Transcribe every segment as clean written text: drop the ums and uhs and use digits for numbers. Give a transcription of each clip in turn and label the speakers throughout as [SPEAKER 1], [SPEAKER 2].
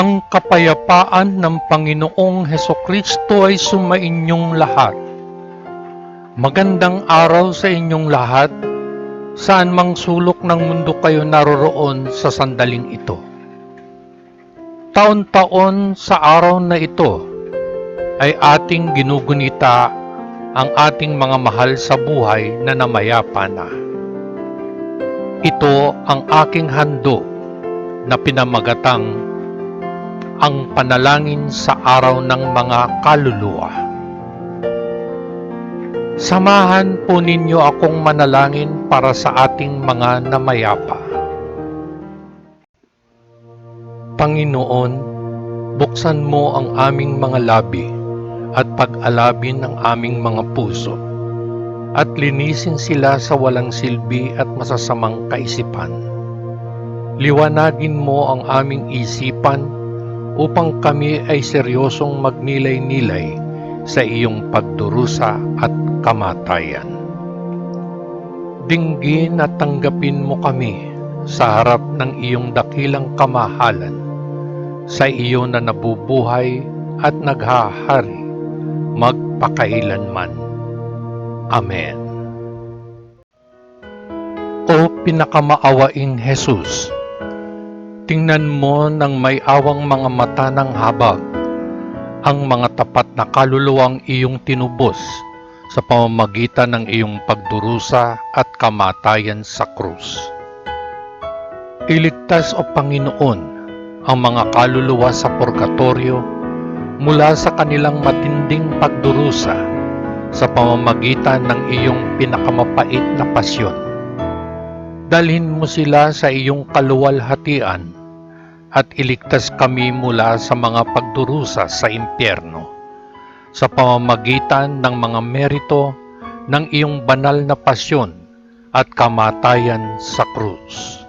[SPEAKER 1] Ang kapayapaan ng Panginoong Hesukristo ay sumainyong lahat. Magandang araw sa inyong lahat, saan mang sulok ng mundo kayo naroroon sa sandaling ito. Taon-taon sa araw na ito ay ating ginugunita ang ating mga mahal sa buhay na namayapa na. Ito ang aking handog na pinamagatang ang panalangin sa araw ng mga kaluluwa. Samahan po ninyo akong manalangin para sa ating mga namayapa. Panginoon, buksan mo ang aming mga labi at pag-alabin ang aming mga puso at linisin sila sa walang silbi at masasamang kaisipan. Liwanagin mo ang aming isipan upang kami ay seryosong magnilay-nilay sa iyong pagdurusa at kamatayan. Dinggin at tanggapin mo kami sa harap ng iyong dakilang kamahalan, sa iyo na nabubuhay at naghahari magpakailanman. Amen. O pinakamaawaing Jesus, tingnan mo ng may awang mga mata ng habag ang mga tapat na kaluluwang iyong tinubos sa pamamagitan ng iyong pagdurusa at kamatayan sa krus. Iligtas o Panginoon ang mga kaluluwa sa purgatorio mula sa kanilang matinding pagdurusa sa pamamagitan ng iyong pinakamapait na pasyon. Dalhin mo sila sa iyong kaluwalhatian at iligtas kami mula sa mga pagdurusa sa impyerno sa pamamagitan ng mga merito ng iyong banal na pasyon at kamatayan sa krus.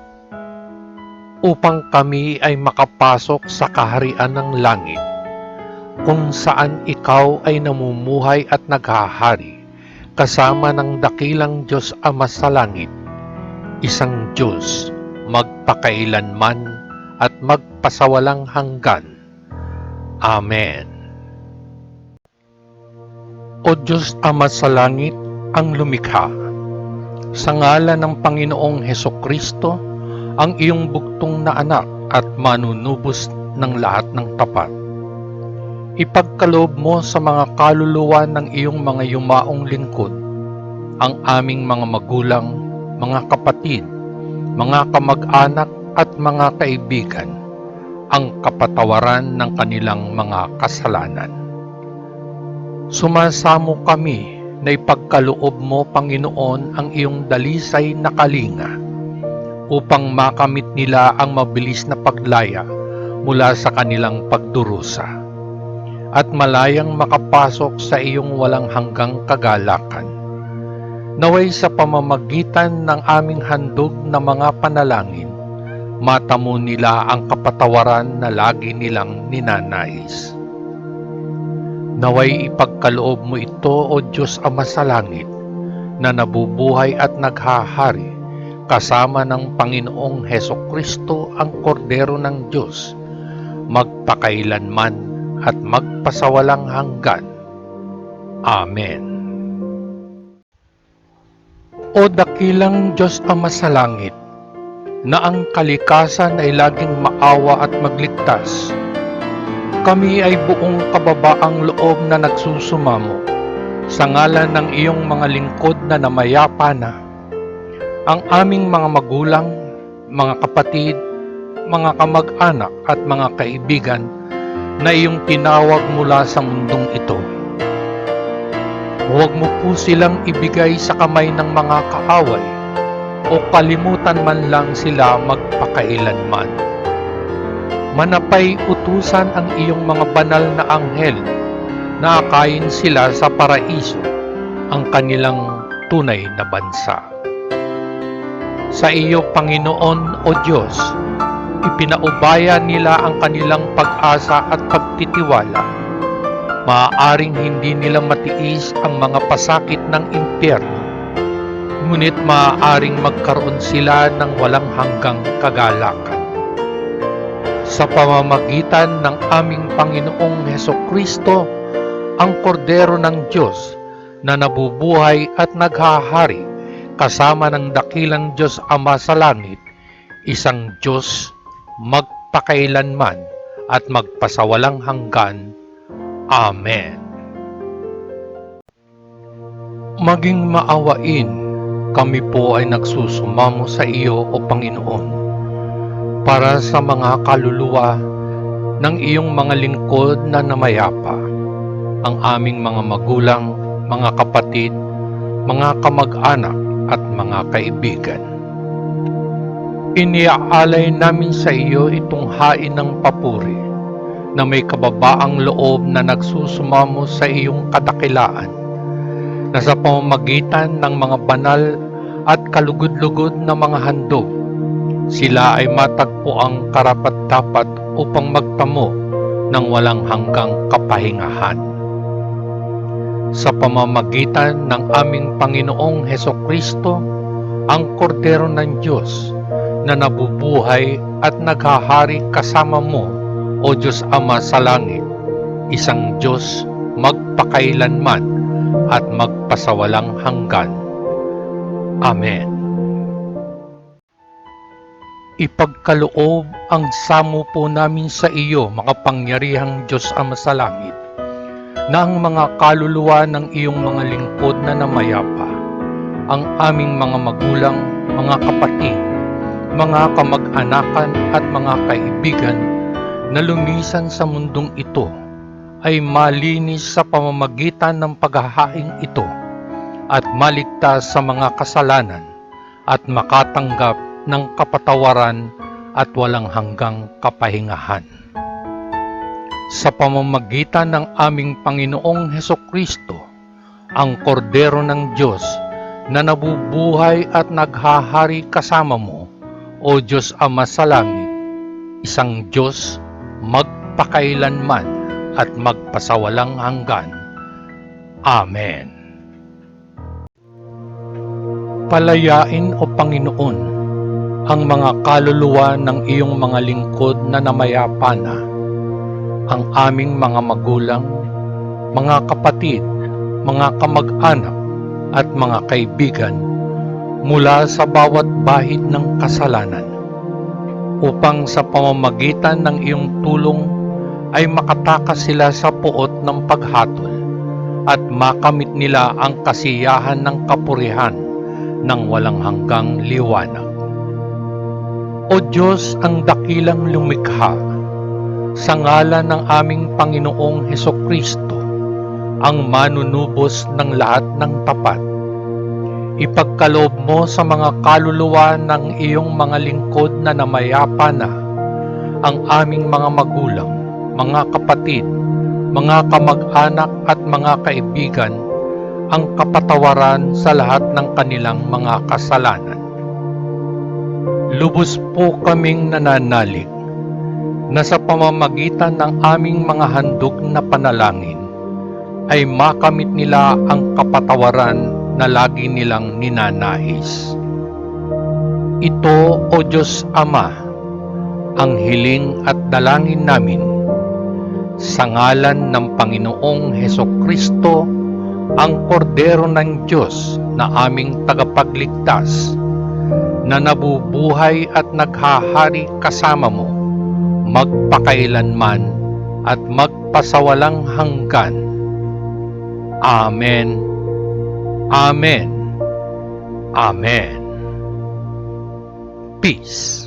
[SPEAKER 1] Upang kami ay makapasok sa kaharian ng langit, kung saan ikaw ay namumuhay at naghahari kasama ng dakilang Diyos Ama sa langit, isang Diyos magpakailanman at magpasawalang hanggan. Amen. O Diyos Ama sa langit, ang lumikha, sa ngalan ng Panginoong Hesukristo, ang iyong buktong na anak at manunubos ng lahat ng tapat, ipagkaloob mo sa mga kaluluwa ng iyong mga yumaong lingkod, ang aming mga magulang, mga kapatid, mga kamag-anak at mga kaibigan, ang kapatawaran ng kanilang mga kasalanan. Sumasamo kami na ipagkaloob mo, Panginoon, ang iyong dalisay na kalinga upang makamit nila ang mabilis na paglaya mula sa kanilang pagdurusa at malayang makapasok sa iyong walang hanggang kagalakan. Naway sa pamamagitan ng aming handog na mga panalangin, matamo nila ang kapatawaran na lagi nilang ninanais. Naway ipagkaloob mo ito, O Diyos Ama sa langit, na nabubuhay at naghahari kasama ng Panginoong Hesukristo, ang Kordero ng Diyos, magpakailanman at magpasawalang hanggan. Amen. O dakilang Diyos Ama sa langit, na ang kalikasan ay laging maawa at magligtas, kami ay buong kababaang loob na nagsusumamo sa ngalan ng iyong mga lingkod na namayapa na, ang aming mga magulang, mga kapatid, mga kamag-anak at mga kaibigan na iyong tinawag mula sa mundong ito. Huwag mo po silang ibigay sa kamay ng mga kaaway o kalimutan man lang sila magpakailanman. Manapay utusan ang iyong mga banal na anghel na akayin sila sa paraiso, ang kanilang tunay na bansa. Sa iyo, Panginoon o Diyos, ipinaubaya nila ang kanilang pag-asa at pagtitiwala. Maaaring hindi nila matiis ang mga pasakit ng impyerno, ngunit maaaring magkaroon sila ng walang hanggang kagalakan. sa pamamagitan ng aming Panginoong Hesukristo, ang Kordero ng Diyos na nabubuhay at naghahari kasama ng dakilang Diyos Ama sa langit, isang Diyos magpakailanman at magpasawalang hanggan. Amen. Maging maawain, kami po ay nagsusumamo sa iyo, O Panginoon, para sa mga kaluluwa ng iyong mga lingkod na namayapa, ang aming mga magulang, mga kapatid, mga kamag-anak at mga kaibigan. Iniaalay namin sa iyo itong hain ng papuri na may kababaang loob na nagsusumamo sa iyong kadakilaan, na sa pamamagitan ng mga banal at kalugod-lugod na mga handog, sila ay matagpo ang karapat-dapat upang magtamo ng walang hanggang kapahingahan. Sa pamamagitan ng aming Panginoong Hesukristo, ang Kordero ng Diyos na nabubuhay at naghahari kasama mo, O Diyos Ama sa langit, isang Diyos magpakailanman at magpasawalang hanggan. Amen. Ipagkaloob ang samo po namin sa iyo, makapangyarihang Diyos Ama sa langit, na ang mga kaluluwa ng iyong mga lingkod na namayapa, ang aming mga magulang, mga kapatid, mga kamag-anakan at mga kaibigan na lumisan sa mundong ito, ay malinis sa pamamagitan ng paghahaing ito at maligtas sa mga kasalanan at makatanggap ng kapatawaran at walang hanggang kapahingahan. Sa pamamagitan ng aming Panginoong Hesukristo, ang Kordero ng Diyos na nabubuhay at naghahari kasama mo, O Diyos Ama sa langit, isang Diyos magpakailanman at magpasawalang hanggan. Amen. Palayain, O Panginoon, ang mga kaluluwa ng iyong mga lingkod na namayapa na, ang aming mga magulang, mga kapatid, mga kamag-anak at mga kaibigan mula sa bawat bahid ng kasalanan, upang sa pamamagitan ng iyong tulong ay makatakas sila sa puot ng paghatol at makamit nila ang kasiyahan ng kapurihan ng walang hanggang liwanag. O Diyos, ang dakilang lumikha, sa ngalan ng aming Panginoong Hesukristo, ang manunubos ng lahat ng tapat, ipagkaloob mo sa mga kaluluwa ng iyong mga lingkod na namayapa na, ang aming mga magulang, mga kapatid, mga kamag-anak at mga kaibigan, ang kapatawaran sa lahat ng kanilang mga kasalanan. Lubos po kaming nananalig na sa pamamagitan ng aming mga handog na panalangin ay makamit nila ang kapatawaran na lagi nilang ninanais. Ito, O Diyos Ama, ang hiling at dalangin namin sa ngalan ng Panginoong Hesukristo, ang Kordero ng Diyos na aming tagapagligtas, na nabubuhay at naghahari kasama mo, magpakailanman at magpasawalang hanggan. Amen. Amen. Amen. Peace.